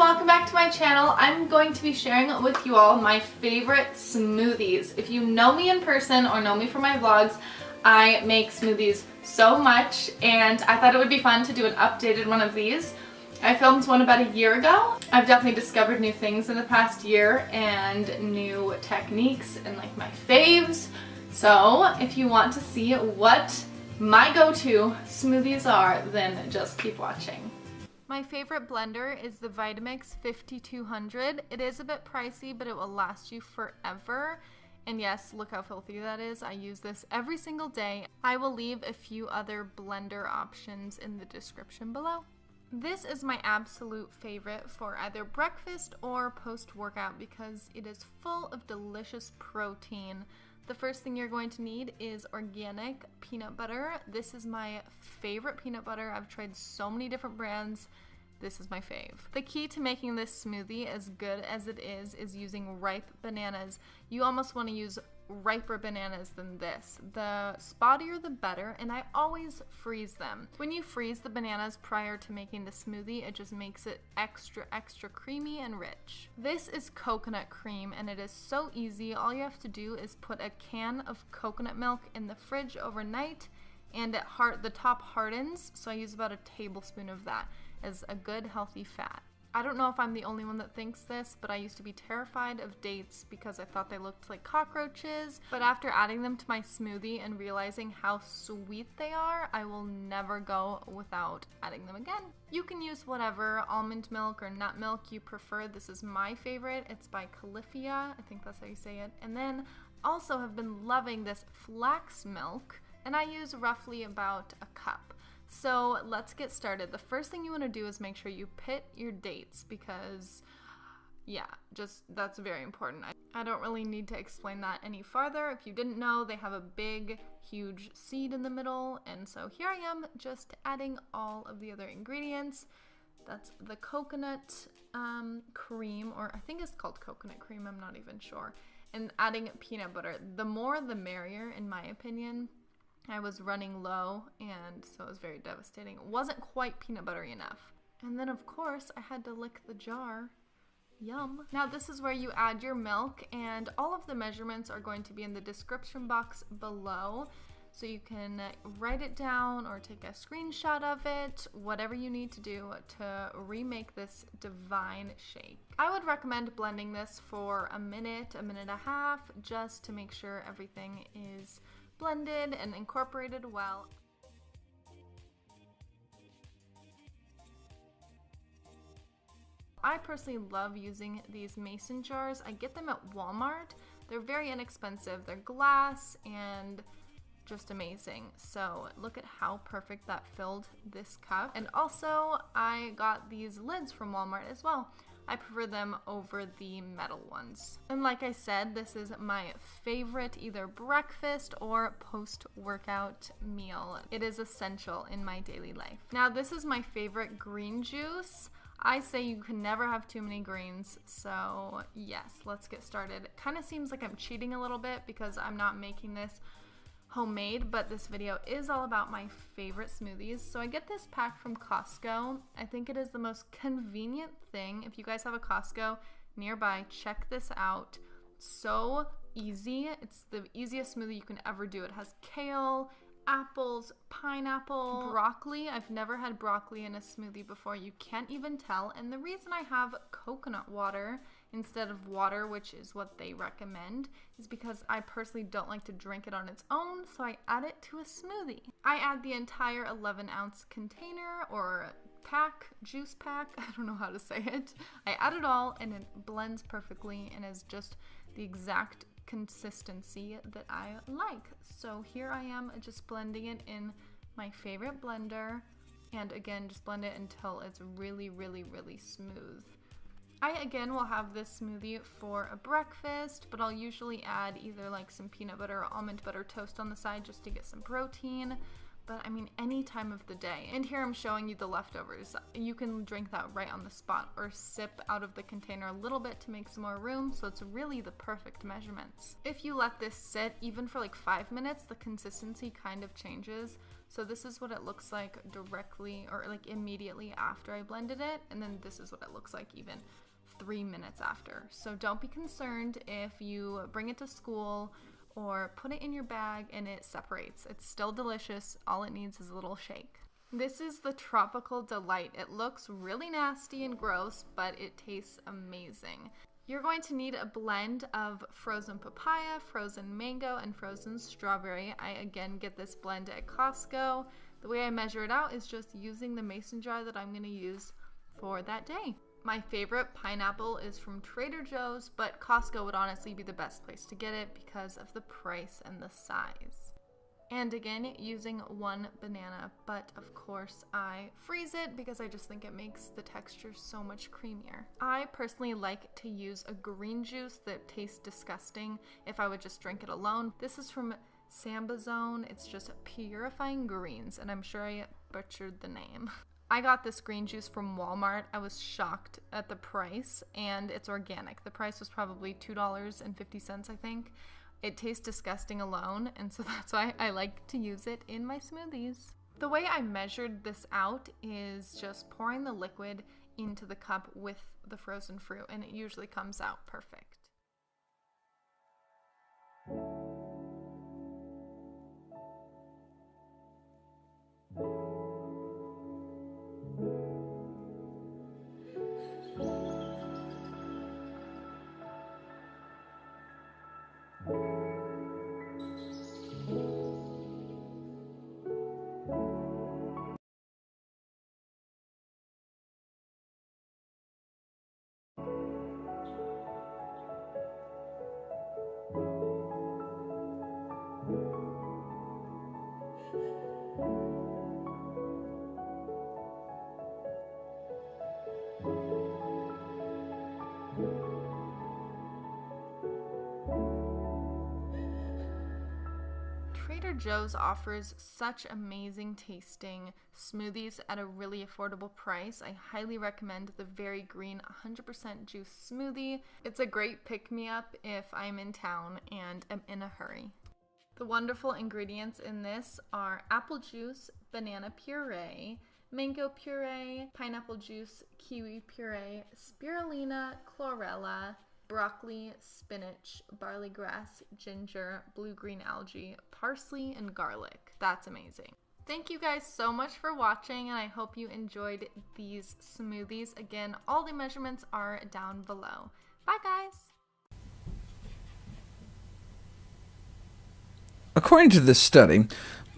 welcome back to my channel. I'm going to be sharing with you all my favorite smoothies. If you know me in person or know me from my vlogs, I make smoothies so much and I thought it would be fun to do an updated one of these. I filmed one about a year ago. I've definitely discovered new things in the past year and new techniques and like my faves. So if you want to see what my go-to smoothies are, then just keep watching. My favorite blender is the Vitamix 5200. It is a bit pricey, but it will last you forever. And yes, look how filthy that is. I use this every single day. I will leave a few other blender options in the description below. This is my absolute favorite for either breakfast or post-workout because it is full of delicious protein. The first thing you're going to need is organic peanut butter. This is my favorite peanut butter. I've tried so many different brands. This is my fave. The key to making this smoothie as good as it is using ripe bananas. You almost want to use riper bananas than this. The spottier the better, and I always freeze them. When you freeze the bananas prior to making the smoothie, it just makes it extra creamy and rich. This is coconut cream and it is so easy. All you have to do is put a can of coconut milk in the fridge overnight and the top hardens, so I use about a tablespoon of that as a good healthy fat. I don't know if I'm the only one that thinks this, but I used to be terrified of dates because I thought they looked like cockroaches. But after adding them to my smoothie and realizing how sweet they are, I will never go without adding them again. You can use whatever almond milk or nut milk you prefer. This is my favorite. It's by Califia. I think that's how you say it. And then also have been loving this flax milk, and I use roughly about a cup. So let's get started. The first thing you want to do is make sure you pit your dates because, yeah, that's very important. I don't really need to explain that any farther. If you didn't know, they have a big, huge seed in the middle. And so here I am just adding all of the other ingredients. That's the coconut cream, or I think it's called coconut cream, I'm not even sure. And adding peanut butter. The more the merrier, in my opinion. I was running low, and so it was very devastating. It wasn't quite peanut buttery enough. And then, of course, I had to lick the jar. Yum. Now, this is where you add your milk, and all of the measurements are going to be in the description box below. So you can write it down or take a screenshot of it, whatever you need to do to remake this divine shake. I would recommend blending this for a minute and a half, just to make sure everything is blended and incorporated well. I personally love using these mason jars. I get them at Walmart. They're very inexpensive. They're glass and just amazing. So look at how perfect that filled this cup. And also I got these lids from Walmart as well. I prefer them over the metal ones. And like I said, this is my favorite either breakfast or post-workout meal. It is essential in my daily life. Now this is my favorite green juice. I say you can never have too many greens, so yes, let's get started. It kind of seems like I'm cheating a little bit because I'm not making this homemade, but this video is all about my favorite smoothies. So I get this pack from Costco. I think it is the most convenient thing. If you guys have a Costco nearby, check this out. So easy. It's the easiest smoothie you can ever do. It has kale, apples, pineapple, broccoli. I've never had broccoli in a smoothie before. You can't even tell. And the reason I have coconut water instead of water, which is what they recommend, is because I personally don't like to drink it on its own, so I add it to a smoothie. I add the entire 11-ounce container or pack, juice pack, I don't know how to say it. I add it all and it blends perfectly and is just the exact consistency that I like. So here I am just blending it in my favorite blender, and again, just blend it until it's really smooth. I again will have this smoothie for a breakfast, but I'll usually add either like some peanut butter or almond butter toast on the side just to get some protein. But I mean, any time of the day. And here I'm showing you the leftovers. You can drink that right on the spot or sip out of the container a little bit to make some more room, so it's really the perfect measurements. If you let this sit even for like 5 minutes, the consistency kind of changes. So this is what it looks like directly or like immediately after I blended it. And then this is what it looks like even 3 minutes after. So don't be concerned if you bring it to school or put it in your bag and it separates. It's still delicious. All it needs is a little shake. This is the Tropical Delight. It looks really nasty and gross, but it tastes amazing. You're going to need a blend of frozen papaya, frozen mango, and frozen strawberry. I again get this blend at Costco. The way I measure it out is just using the mason jar that I'm going to use for that day. My favorite pineapple is from Trader Joe's, but Costco would honestly be the best place to get it because of the price and the size. And again, using 1 banana, but of course I freeze it because I just think it makes the texture so much creamier. I personally like to use a green juice that tastes disgusting if I would just drink it alone. This is from Samba Zone. It's just purifying greens, and I'm sure I butchered the name. I got this green juice from Walmart. I was shocked at the price, and it's organic. The price was probably $2.50, I think. It tastes disgusting alone, and so that's why I like to use it in my smoothies. The way I measured this out is just pouring the liquid into the cup with the frozen fruit, and it usually comes out perfect. Trader Joe's offers such amazing tasting smoothies at a really affordable price. I highly recommend the Very Green 100% juice smoothie. It's a great pick-me-up if I'm in town and am in a hurry. The wonderful ingredients in this are apple juice, banana puree, mango puree, pineapple juice, kiwi puree, spirulina, chlorella, broccoli, spinach, barley grass, ginger, blue-green algae, parsley, and garlic. That's amazing. Thank you guys so much for watching, and I hope you enjoyed these smoothies. Again, all the measurements are down below. Bye, guys! According to this study,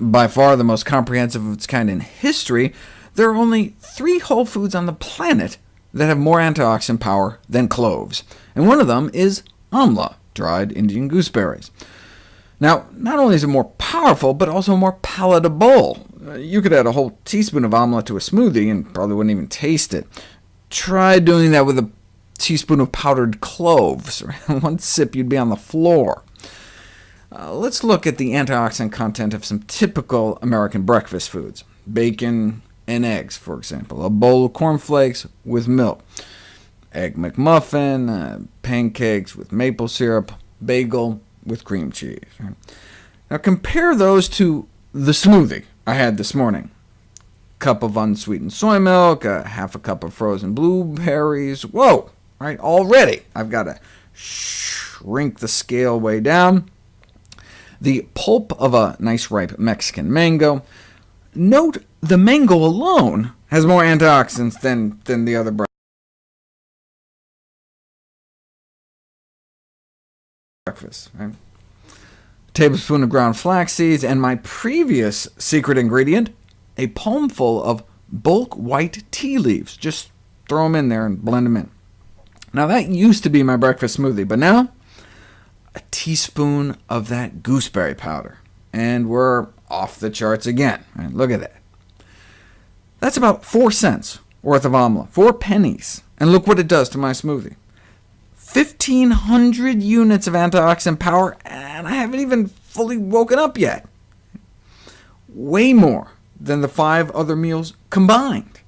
by far the most comprehensive of its kind in history, there are only 3 whole foods on the planet that have more antioxidant power than cloves, and one of them is amla, dried Indian gooseberries. Now, not only is it more powerful, but also more palatable. You could add a whole teaspoon of amla to a smoothie and probably wouldn't even taste it. Try doing that with a teaspoon of powdered cloves. One sip, you'd be on the floor. Let's look at the antioxidant content of some typical American breakfast foods. Bacon and eggs, for example. A bowl of cornflakes with milk. Egg McMuffin, pancakes with maple syrup, bagel with cream cheese. Now compare those to the smoothie I had this morning. Cup of unsweetened soy milk, a half a cup of frozen blueberries. Whoa, right? Already I've got to shrink the scale way down. The pulp of a nice ripe Mexican mango. Note the mango alone has more antioxidants than the other breakfast. Right? A tablespoon of ground flax seeds, and my previous secret ingredient, a palmful of bulk white tea leaves. Just throw them in there and blend them in. Now that used to be my breakfast smoothie, but now a teaspoon of that gooseberry powder, and we're off the charts again. Right, look at that. That's about 4 cents worth of amla, 4 pennies, and look what it does to my smoothie. 1,500 units of antioxidant power, and I haven't even fully woken up yet. Way more than the 5 other meals combined.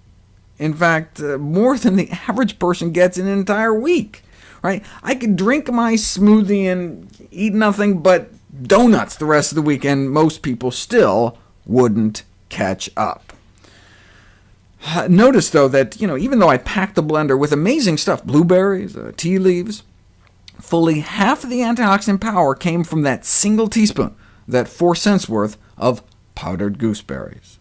In fact, more than the average person gets in an entire week. Right? I could drink my smoothie and eat nothing but donuts the rest of the week, and most people still wouldn't catch up. Notice, though, that even though I packed the blender with amazing stuff, blueberries, tea leaves, fully half of the antioxidant power came from that single teaspoon, that 4 cents worth of powdered gooseberries.